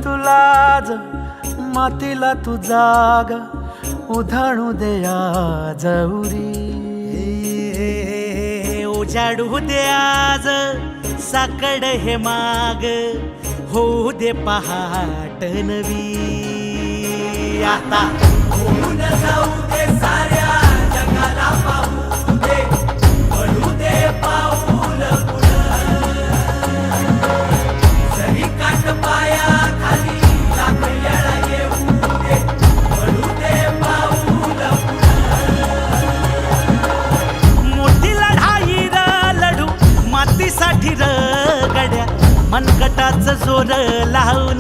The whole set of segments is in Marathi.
तुलाज मातीला तू जाग उधाणू दे आज उरी उजाडू दे आज साकड हे माग होऊ दे पहाट नवी आता होऊन जाऊ दे साऱ्या जगाला पाहू दे पडू दे पाऊल पुढं जरी काट पाया खाली लाख येळा येऊ दे पडू दे पाऊल पुढं मोठी लढाई र लढू मातीसाठी र गड्या मनगटाचं जोर लावून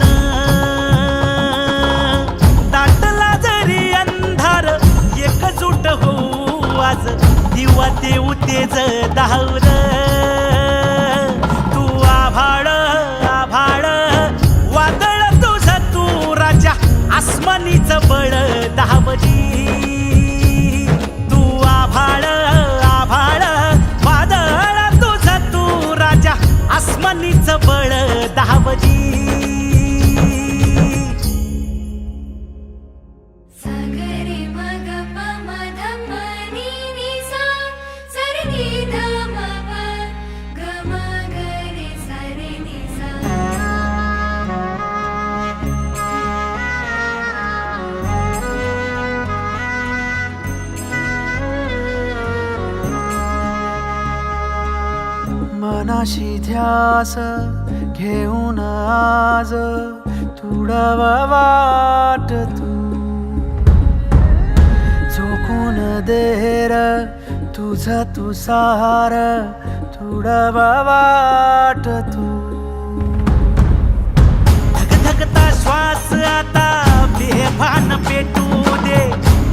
दाटला जरी अंधार एकजूट होऊ आज दिवा देऊ तेज धावर तू आभाळ आभाळ वादळ तुझं तू राजा आसमानीचं बळ दावजी तू आभाळ आभाळ वादळ तुझं तू राजा आसमानीचं बळ दावजी मनाशी ध्यास घेऊन आज तुडवा वाट तू झोकून देर तुझं तू सार तुडवा वाट तू धगधगता श्वास आता बेभान पेटू दे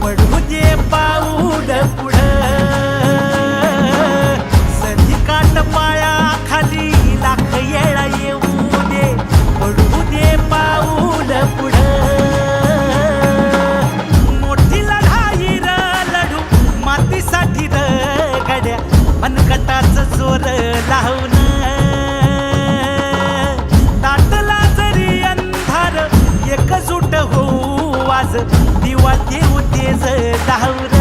पडू दे पाऊल पुढं सधी काट पाया खाली लाख येळा येऊ दे पडू दे पाऊल पुढं मोठी लढाई र लढू मातीसाठी र गड्या मनगटाचं जोर लावून दाटला जरी अंधार एकजूट होऊ आज दिवा देऊ तेज धावर